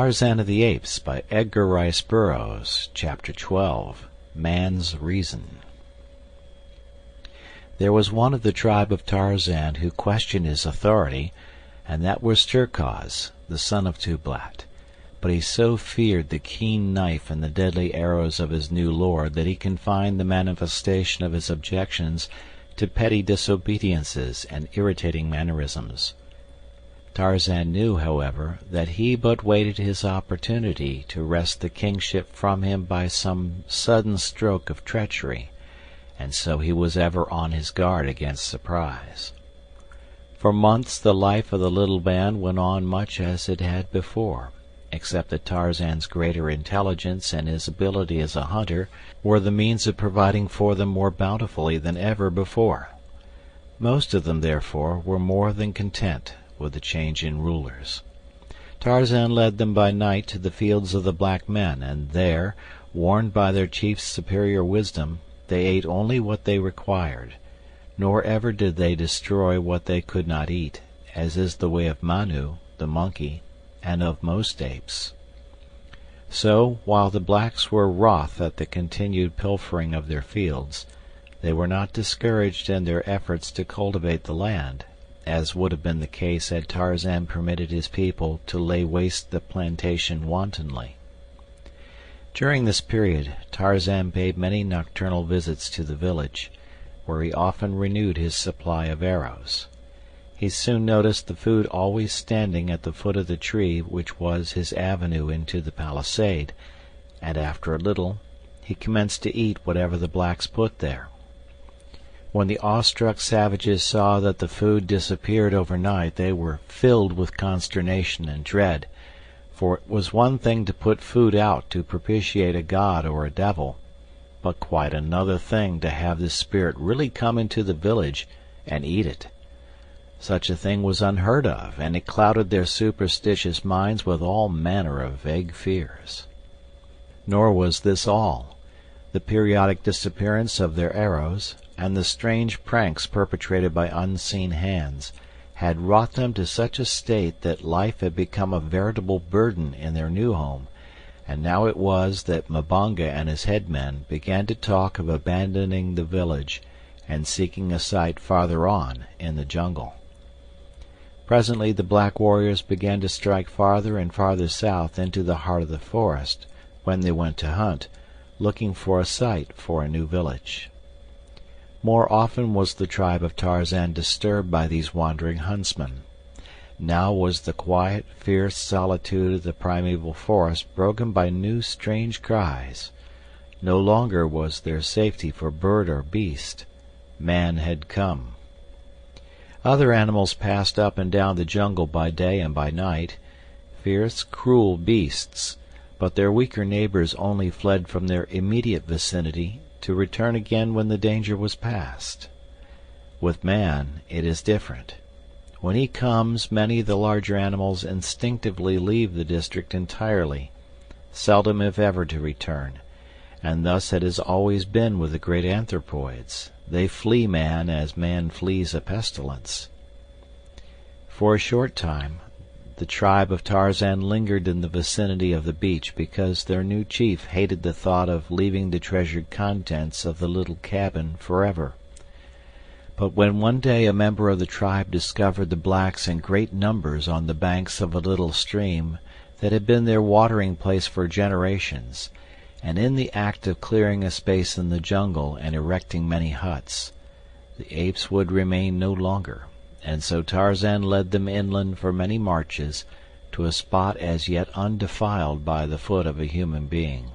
Tarzan of the Apes by Edgar Rice Burroughs, Chapter 12, Man's Reason. There was one of the tribe of Tarzan who questioned his authority, and that was Terkoz, the son of Tublat. But he so feared the keen knife and the deadly arrows of his new lord that he confined the manifestation of his objections to petty disobediences and irritating mannerisms. Tarzan knew, however, that he but waited his opportunity to wrest the kingship from him by some sudden stroke of treachery, and so he was ever on his guard against surprise. For months the life of the little band went on much as it had before, except that Tarzan's greater intelligence and his ability as a hunter were the means of providing for them more bountifully than ever before. Most of them, therefore, were more than content with the change in rulers. Tarzan led them by night to the fields of the black men, and there, warned by their chief's superior wisdom, they ate only what they required, nor ever did they destroy what they could not eat, as is the way of Manu, the monkey, and of most apes. So, while the blacks were wroth at the continued pilfering of their fields, they were not discouraged in their efforts to cultivate the land, as would have been the case had Tarzan permitted his people to lay waste the plantation wantonly. During this period Tarzan paid many nocturnal visits to the village, where he often renewed his supply of arrows. He soon noticed the food always standing at the foot of the tree which was his avenue into the palisade, and after a little he commenced to eat whatever the blacks put there. When the awestruck savages saw that the food disappeared overnight, they were filled with consternation and dread, for it was one thing to put food out to propitiate a god or a devil, but quite another thing to have this spirit really come into the village and eat it. Such a thing was unheard of, and it clouded their superstitious minds with all manner of vague fears. Nor was this all. The periodic disappearance of their arrows, and the strange pranks perpetrated by unseen hands, had wrought them to such a state that life had become a veritable burden in their new home, and now it was that Mbonga and his headmen began to talk of abandoning the village and seeking a site farther on in the jungle. Presently the black warriors began to strike farther and farther south into the heart of the forest when they went to hunt, looking for a site for a new village. More often was the tribe of Tarzan disturbed by these wandering huntsmen. Now was the quiet, fierce solitude of the primeval forest broken by new strange cries. No longer was there safety for bird or beast. Man had come. Other animals passed up and down the jungle by day and by night, fierce, cruel beasts, but their weaker neighbors only fled from their immediate vicinity to return again when the danger was past. With man it is different. When he comes, many of the larger animals instinctively leave the district entirely, seldom if ever to return, and thus it has always been with the great anthropoids. They flee man as man flees a pestilence. For a short time the tribe of Tarzan lingered in the vicinity of the beach because their new chief hated the thought of leaving the treasured contents of the little cabin forever. But when one day a member of the tribe discovered the blacks in great numbers on the banks of a little stream that had been their watering place for generations, and in the act of clearing a space in the jungle and erecting many huts, the apes would remain no longer, and so Tarzan led them inland for many marches to a spot as yet undefiled by the foot of a human being.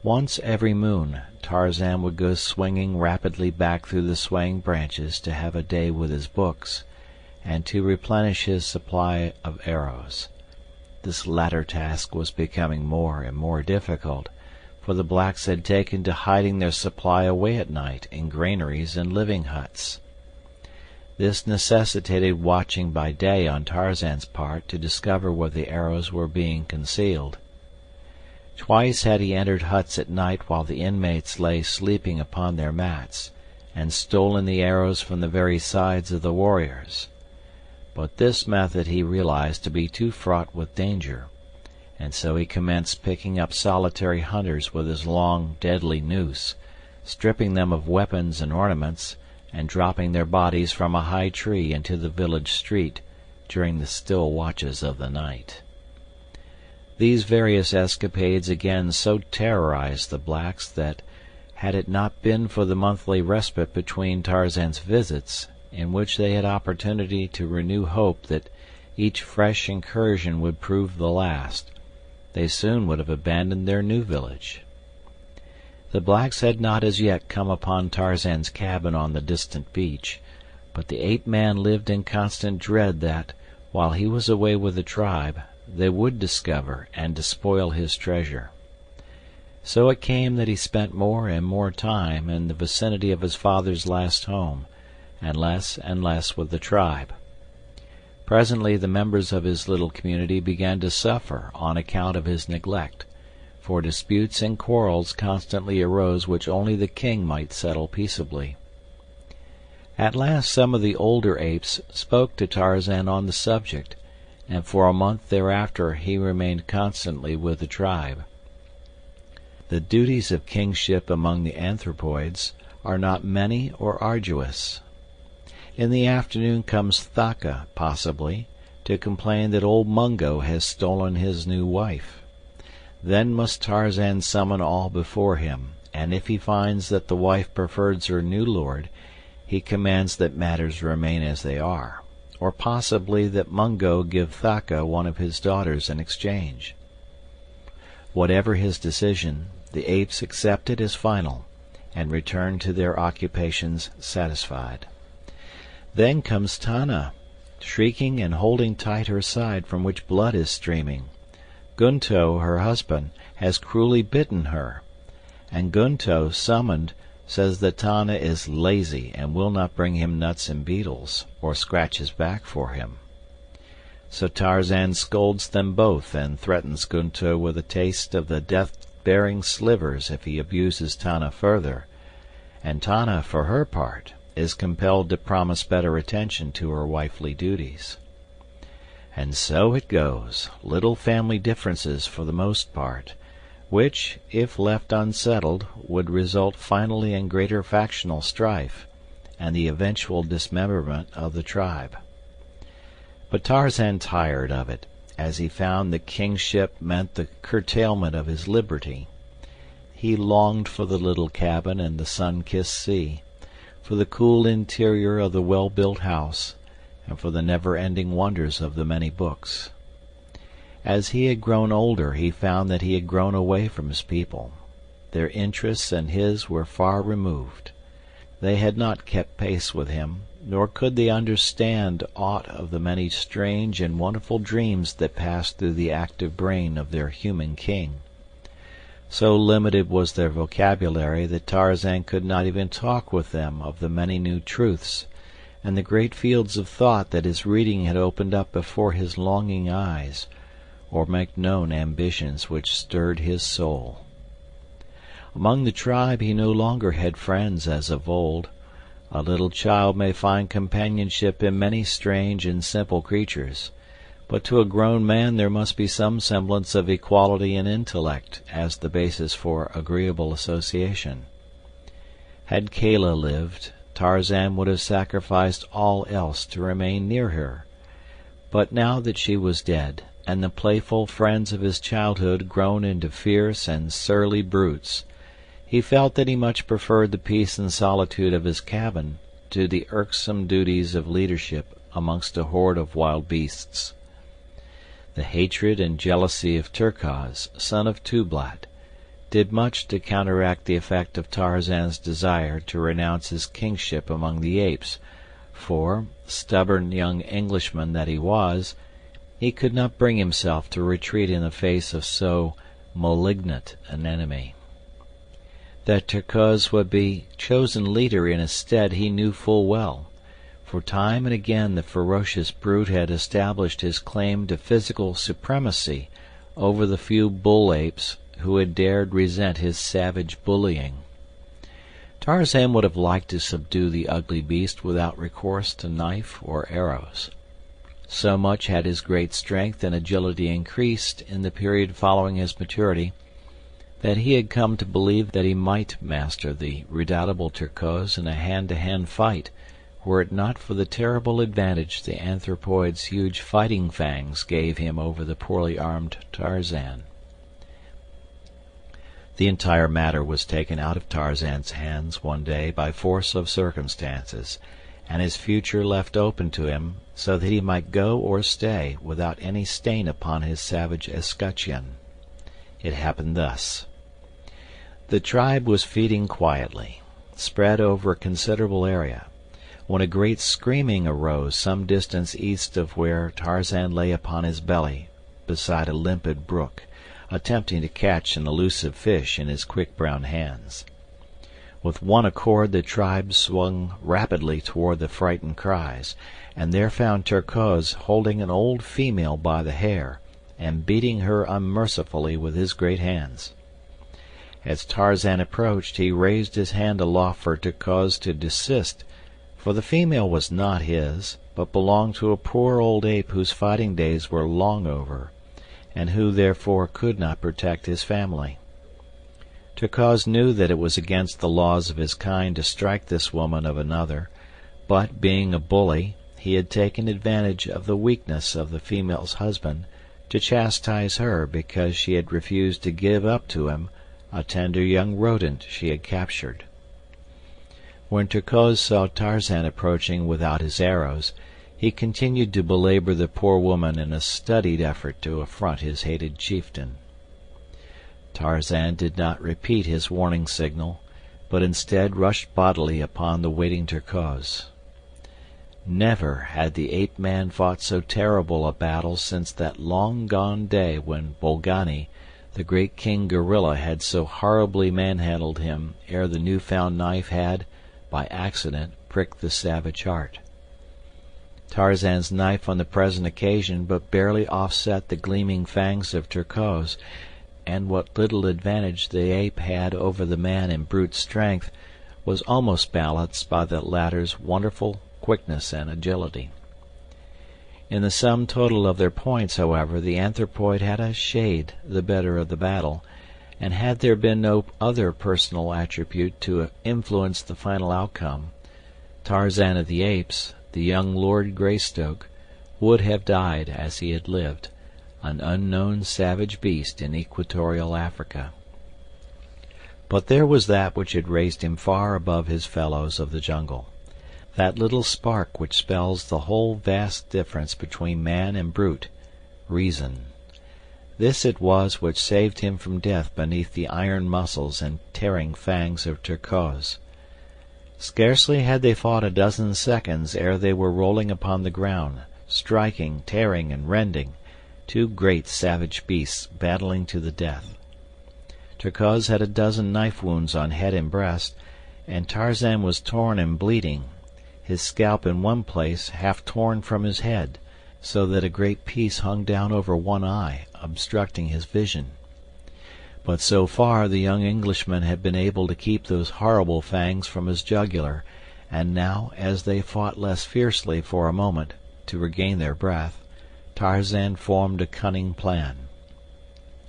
Once every moon Tarzan would go swinging rapidly back through the swaying branches to have a day with his books, and to replenish his supply of arrows. This latter task was becoming more and more difficult, for the blacks had taken to hiding their supply away at night in granaries and living huts. This necessitated watching by day on Tarzan's part to discover where the arrows were being concealed. Twice had he entered huts at night while the inmates lay sleeping upon their mats, and stolen the arrows from the very sides of the warriors. But this method he realized to be too fraught with danger, and so he commenced picking up solitary hunters with his long, deadly noose, stripping them of weapons and ornaments, and dropping their bodies from a high tree into the village street during the still watches of the night. These various escapades again so terrorized the blacks that, had it not been for the monthly respite between Tarzan's visits, in which they had opportunity to renew hope that each fresh incursion would prove the last, they soon would have abandoned their new village. The blacks had not as yet come upon Tarzan's cabin on the distant beach, but the ape-man lived in constant dread that, while he was away with the tribe, they would discover and despoil his treasure. So it came that he spent more and more time in the vicinity of his father's last home, and less with the tribe. Presently the members of his little community began to suffer on account of his neglect, for disputes and quarrels constantly arose which only the king might settle peaceably. At last some of the older apes spoke to Tarzan on the subject, and for a month thereafter he remained constantly with the tribe. The duties of kingship among the anthropoids are not many or arduous. In the afternoon comes Thaka, possibly, to complain that old Mungo has stolen his new wife. Then must Tarzan summon all before him, and if he finds that the wife prefers her new lord, he commands that matters remain as they are, or possibly that Mungo give Thaka one of his daughters in exchange. Whatever his decision, the apes accept it as final, and return to their occupations satisfied. Then comes Tana, shrieking and holding tight her side from which blood is streaming. Gunto, her husband, has cruelly bitten her, and Gunto, summoned, says that Tana is lazy and will not bring him nuts and beetles, or scratch his back for him. So Tarzan scolds them both and threatens Gunto with a taste of the death-bearing slivers if he abuses Tana further, and Tana, for her part, is compelled to promise better attention to her wifely duties. And so it goes, little family differences for the most part, which, if left unsettled, would result finally in greater factional strife, and the eventual dismemberment of the tribe. But Tarzan tired of it, as he found that kingship meant the curtailment of his liberty. He longed for the little cabin and the sun-kissed sea, for the cool interior of the well-built house, and for the never-ending wonders of the many books. As he had grown older, he found that he had grown away from his people. Their interests and his were far removed. They had not kept pace with him, nor could they understand aught of the many strange and wonderful dreams that passed through the active brain of their human king. So limited was their vocabulary that Tarzan could not even talk with them of the many new truths, and the great fields of thought that his reading had opened up before his longing eyes, or make known ambitions which stirred his soul. Among the tribe he no longer had friends as of old. A little child may find companionship in many strange and simple creatures, but to a grown man there must be some semblance of equality in intellect as the basis for agreeable association. Had Kala lived, Tarzan would have sacrificed all else to remain near her, but now that she was dead, and the playful friends of his childhood grown into fierce and surly brutes, he felt that he much preferred the peace and solitude of his cabin to the irksome duties of leadership amongst a horde of wild beasts. The hatred and jealousy of Terkoz, son of Tublat, did much to counteract the effect of Tarzan's desire to renounce his kingship among the apes, for, stubborn young Englishman that he was, he could not bring himself to retreat in the face of so malignant an enemy. That Terkoz would be chosen leader in his stead he knew full well, for time and again the ferocious brute had established his claim to physical supremacy over the few bull-apes who had dared resent his savage bullying. Tarzan would have liked to subdue the ugly beast without recourse to knife or arrows. So much had his great strength and agility increased in the period following his maturity, that he had come to believe that he might master the redoubtable Terkoz in a hand-to-hand fight, were it not for the terrible advantage the anthropoid's huge fighting fangs gave him over the poorly armed Tarzan. The entire matter was taken out of Tarzan's hands one day by force of circumstances, and his future left open to him so that he might go or stay without any stain upon his savage escutcheon. It happened thus. The tribe was feeding quietly, spread over a considerable area, when a great screaming arose some distance east of where Tarzan lay upon his belly beside a limpid brook, attempting to catch an elusive fish in his quick brown hands. With one accord the tribe swung rapidly toward the frightened cries, and there found Terkoz holding an old female by the hair and beating her unmercifully with his great hands. As Tarzan approached, he raised his hand aloft for Terkoz to desist, for the female was not his, but belonged to a poor old ape whose fighting days were long over, and who therefore could not protect his family. Terkoz knew that it was against the laws of his kind to strike this woman of another, but, being a bully, he had taken advantage of the weakness of the female's husband to chastise her because she had refused to give up to him a tender young rodent she had captured. When Terkoz saw Tarzan approaching without his arrows, he continued to belabor the poor woman in a studied effort to affront his hated chieftain. Tarzan did not repeat his warning signal, but instead rushed bodily upon the waiting Terkoz. Never had the ape-man fought so terrible a battle since that long-gone day when Bolgani, the great king gorilla, had so horribly manhandled him ere the new-found knife had, by accident, pricked the savage heart. Tarzan's knife on the present occasion but barely offset the gleaming fangs of Terkoz, and what little advantage the ape had over the man in brute strength was almost balanced by the latter's wonderful quickness and agility. In the sum total of their points, however, the anthropoid had a shade the better of the battle, and had there been no other personal attribute to influence the final outcome, Tarzan of the Apes, the young Lord Greystoke, would have died as he had lived, an unknown savage beast in equatorial Africa. But there was that which had raised him far above his fellows of the jungle, that little spark which spells the whole vast difference between man and brute, reason. This it was which saved him from death beneath the iron muscles and tearing fangs of Terkoz. Scarcely had they fought a dozen seconds ere they were rolling upon the ground, striking, tearing, and rending, two great savage beasts battling to the death. Terkoz had a dozen knife wounds on head and breast, and Tarzan was torn and bleeding, his scalp in one place half torn from his head, so that a great piece hung down over one eye, obstructing his vision. But so far the young Englishman had been able to keep those horrible fangs from his jugular, and now, as they fought less fiercely for a moment, to regain their breath, Tarzan formed a cunning plan.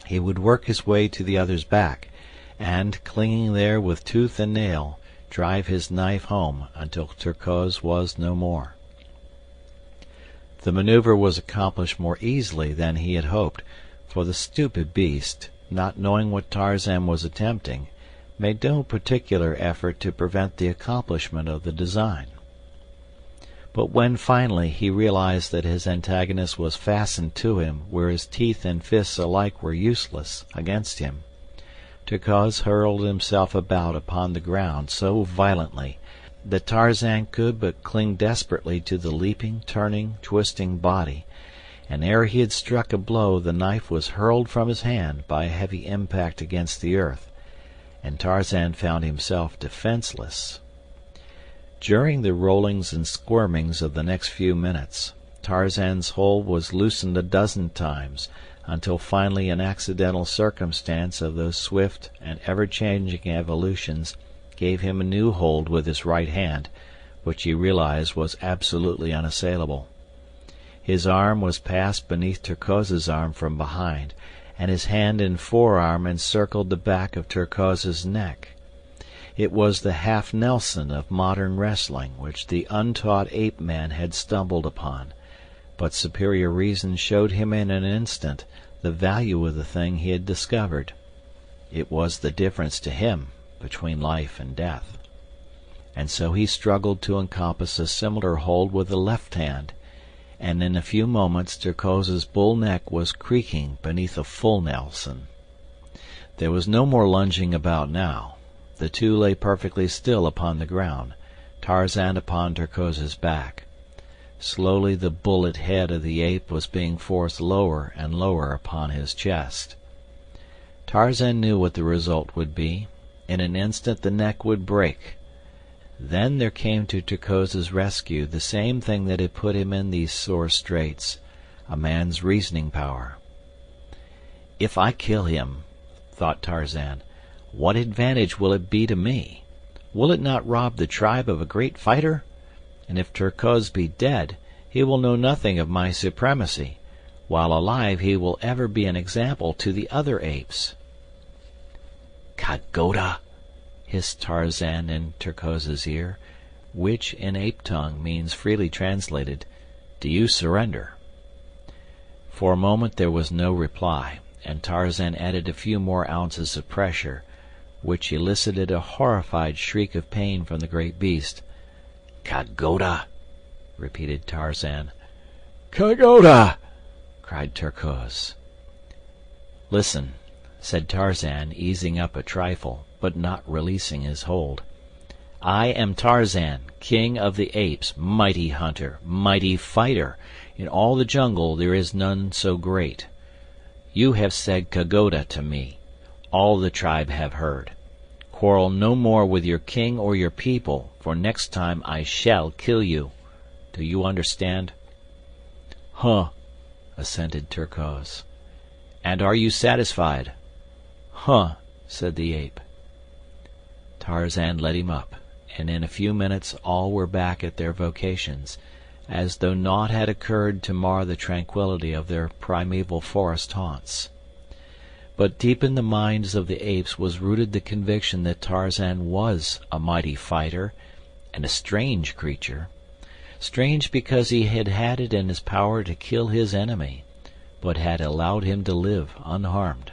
He would work his way to the other's back, and, clinging there with tooth and nail, drive his knife home until Terkoz was no more. The maneuver was accomplished more easily than he had hoped, for the stupid beast, not knowing what Tarzan was attempting, made no particular effort to prevent the accomplishment of the design. But when finally he realized that his antagonist was fastened to him where his teeth and fists alike were useless against him, Terkoz hurled himself about upon the ground so violently that Tarzan could but cling desperately to the leaping, turning, twisting body, and ere he had struck a blow the knife was hurled from his hand by a heavy impact against the earth, and Tarzan found himself defenseless. During the rollings and squirmings of the next few minutes, Tarzan's hold was loosened a dozen times, until finally an accidental circumstance of those swift and ever-changing evolutions gave him a new hold with his right hand, which he realized was absolutely unassailable. His arm was passed beneath Terkoz's arm from behind, and his hand and forearm encircled the back of Terkoz's neck. It was the half-Nelson of modern wrestling which the untaught ape-man had stumbled upon, but superior reason showed him in an instant the value of the thing he had discovered. It was the difference to him between life and death. And so he struggled to encompass a similar hold with the left hand, and in a few moments Terkoz's bull neck was creaking beneath a full Nelson. There was no more lunging about now. The two lay perfectly still upon the ground, Tarzan upon Terkoz's back. Slowly the bullet head of the ape was being forced lower and lower upon his chest. Tarzan knew what the result would be. In an instant the neck would break. Then there came to Terkoz's rescue the same thing that had put him in these sore straits, a man's reasoning power. "If I kill him," thought Tarzan, "what advantage will it be to me? Will it not rob the tribe of a great fighter? And if Terkoz be dead, he will know nothing of my supremacy, while alive he will ever be an example to the other apes." "Kagoda!" hissed Tarzan in Terkoz's ear, which in ape tongue means, freely translated, "Do you surrender?" For a moment there was no reply, and Tarzan added a few more ounces of pressure, which elicited a horrified shriek of pain from the great beast. "Kagoda!" repeated Tarzan. "Kagoda!" cried Terkoz. "Listen," said Tarzan, easing up a trifle, but not releasing his hold. "I am Tarzan, king of the apes, mighty hunter, mighty fighter. In all the jungle there is none so great. You have said Kagoda to me. All the tribe have heard. Quarrel no more with your king or your people, for next time I shall kill you. Do you understand?" "Huh," assented Terkoz. "And are you satisfied?" "Huh," said the ape. Tarzan led him up, and in a few minutes all were back at their vocations, as though naught had occurred to mar the tranquility of their primeval forest haunts. But deep in the minds of the apes was rooted the conviction that Tarzan was a mighty fighter and a strange creature. Strange because he had had it in his power to kill his enemy, but had allowed him to live unharmed.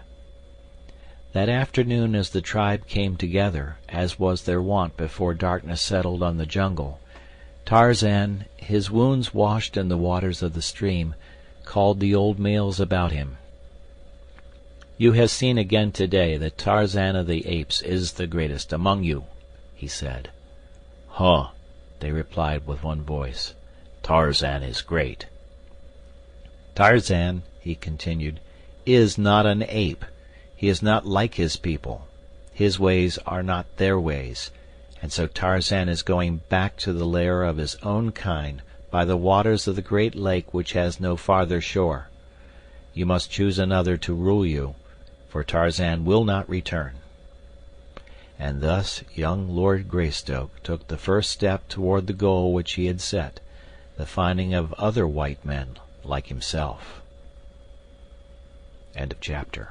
That afternoon, as the tribe came together, as was their wont before darkness settled on the jungle, Tarzan, his wounds washed in the waters of the stream, called the old males about him. "You have seen again today that Tarzan of the Apes is the greatest among you," he said. "Huh," they replied with one voice. "Tarzan is great." "Tarzan," he continued, "is not an ape. He is not like his people. His ways are not their ways, and so Tarzan is going back to the lair of his own kind by the waters of the great lake which has no farther shore. You must choose another to rule you, for Tarzan will not return." And thus young Lord Greystoke took the first step toward the goal which he had set, the finding of other white men like himself. End of chapter.